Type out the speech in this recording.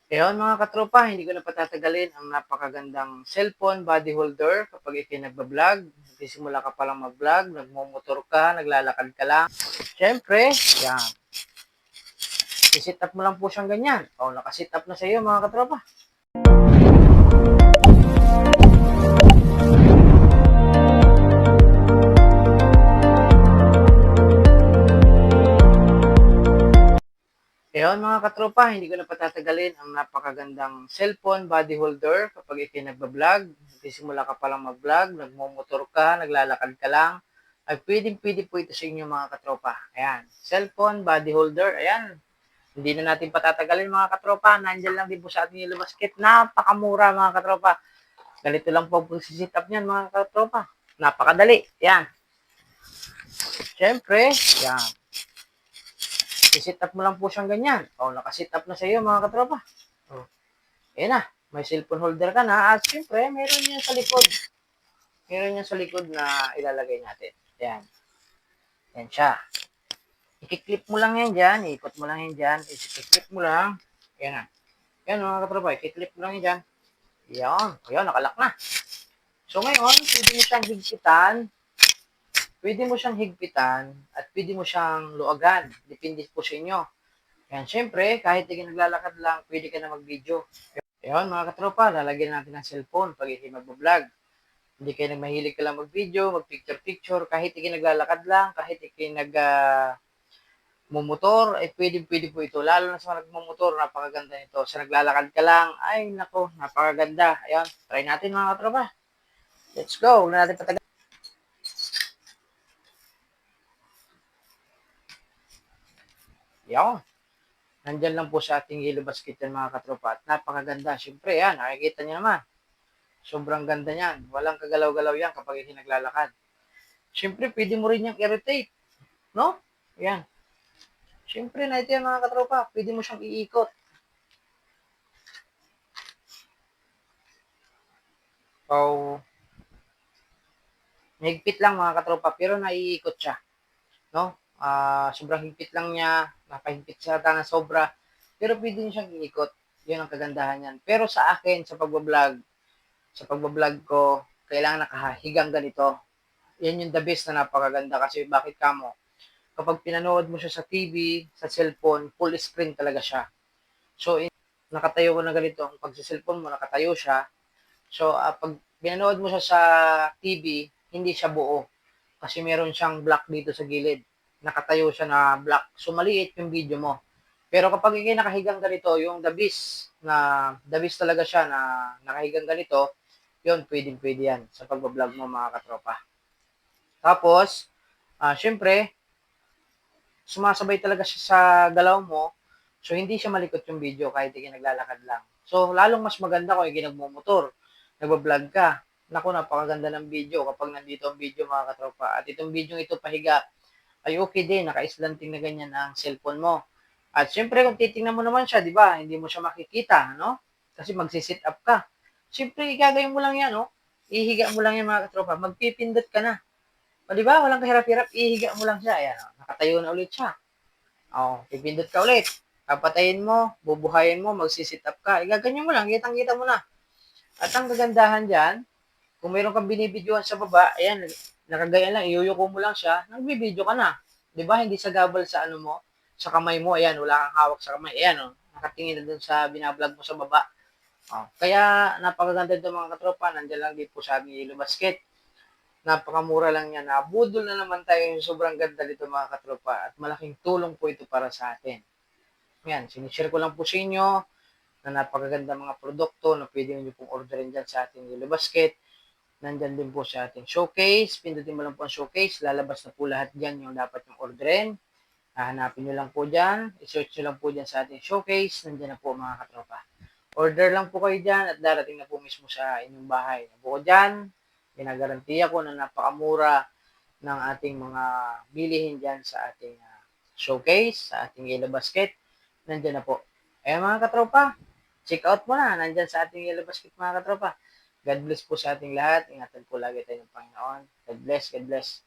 Ayun mga katropa, hindi ko na patatagalin ang napakagandang cellphone body holder kapag ikinagbablog. Nagsisimula ka palang mag-vlog, nagmumotor ka, naglalakad ka lang. Siyempre, yan. I-sit up mo lang po siyang ganyan. O, nakasit up na sa iyo mga katropa. Ayun mga katropa, hindi ko na patatagalin ang napakagandang cellphone body holder kapag ikinagbablog. Nagsisimula ka palang mag-vlog, nagmumotor ka, naglalakad ka lang. Ay pwedeng-pwede po ito sa inyo mga katropa. Ayan, cellphone body holder. Ayan, hindi na natin patatagalin mga katropa. Nandiyan lang din po sa ating Yellow Basket. Napakamura mga katropa. Ganito lang po ang sit up niyan mga katropa. Napakadali. Yan. Siyempre, yan. I-sit up mo lang po siyang ganyan. O, nakasit up na sa iyo mga katropa. O, ayan na. May cellphone holder ka na. At siyempre, meron yan sa likod. Meron yan sa likod na ilalagay natin. Yan. Yan siya. I-clip mo lang yan dyan. Ikot mo lang yan dyan. I-clip mo lang. Yan na. Yan mga katropa. I-clip mo lang yan dyan. Yan. Ayan, nakalak na. So ngayon, pwede mo siyang higpitan at pwede mo siyang luagan. Depende po sa inyo. Yan, syempre, kahit hindi ka naglalakad lang, pwede ka na mag-video. Yan, mga katropa, lalagyan natin ng cellphone pag hindi mag-vlog. Hindi kayo mahilig ka lang mag-video, mag-picture-picture, kahit hindi naglalakad lang, kahit hindi mumotor, ay pwede po ito. Lalo na sa mga nagmumotor, napakaganda nito. Sa naglalakad ka lang, ay nako, napakaganda. Ayan, try natin mga katropa. Let's go. Huwag na natin patagal. Yan. Nandyan lang po sa ating Yellow Basket yan mga katropa. At napakaganda. Siyempre yan, nakikita niyo naman. Sobrang ganda niyan. Walang kagalaw-galaw yan kapag hindi naglalakad. Siyempre, pwede mo rin yung i-rotate. No? Yan. Siyempre, na ito yan mga katropa. Pwede mo siyang iikot. So, mahigpit lang mga katropa, pero naiikot siya. No? Sobrang higpit lang niya. Napahigpit siya na sobra. Pero pwede niyo siyang iikot. Yun ang kagandahan yan. Pero sa akin, sa pagbablog ko, kailangan nakahigang ganito. Yan yung the best na napakaganda kasi bakit kamo? Kapag pinanood mo siya sa TV, sa cellphone, full screen talaga siya. So, nakatayo ko na ganito. Pag sa cellphone mo, nakatayo siya. So, pag pinanood mo siya sa TV, hindi siya buo. Kasi meron siyang block dito sa gilid. Nakatayo siya na block. So, maliit yung video mo. Pero kapag ikay nakahigang ganito, yung the best talaga siya na nakahigang ganito, yun, pwede yan sa pagbablog mo mga katropa. Tapos, syempre, sumasabay talaga siya sa galaw mo. So, hindi siya malikot yung video kahit hindi naglalakad lang. So, lalong mas maganda kung hindi nagmumotor, nagbablog ka. Naku, napakaganda ng video kapag nandito ang video mga katropa. At itong video ito pahiga, ay okay din, naka-slanting na ganyan ang cellphone mo. At syempre, kung titingnan mo naman siya, di ba, hindi mo siya makikita, no? Kasi magsisit up ka. Syempre, gagawin mo lang yan, no? Ihiga mo lang yan mga katropa. Magpipindot ka na. O, di ba? Walang kahirap-hirap. Ihiga mo lang siya. Ayan, o. Nakatayo na ulit siya. O, pipindot ka ulit. Papatayin mo, bubuhayin mo, magsisit up ka. Igaganyan mo lang. Kitang-kita mo na. At ang kagandahan dyan, kung mayroon kang binibidyohan sa baba, ayan, nakagaya lang, iyuyuko mo lang siya, nagbibideo ka na. Di ba? Hindi sa gabal sa ano mo, sa kamay mo, ayan, wala kang hawak sa kamay. Ayan, o. Nakatingin na dun sa binablog mo sa baba. O, kaya, napakaganda ito mga katropa. Nandiyan lang din po sa aming Yellow Basket. Napakamura lang yan. Nabudol na naman tayo yung sobrang ganda dito mga katropa at malaking tulong po ito para sa atin. Yan, sinishare ko lang po sa inyo na napakaganda mga produkto na pwede nyo pong orderin dyan sa ating Yellow Basket. Nandyan din po sa ating showcase. Pindutin mo lang po ang showcase. Lalabas na po lahat dyan yung dapat yung orderin. Hahanapin nyo lang po dyan. I-search nyo lang po dyan sa ating showcase. Nandyan na po mga katropa. Order lang po kayo dyan at darating na po mismo sa inyong bahay. Bukod dyan, pinagarantiya ko na napakamura ng ating mga bilihin dyan sa ating showcase, sa ating Yellow Basket. Nandyan na po. Mga katropa, check out mo na. Nandyan sa ating Yellow Basket mga katropa. God bless po sa ating lahat. Ingatan po lagi tayo ng Panginoon. God bless, God bless.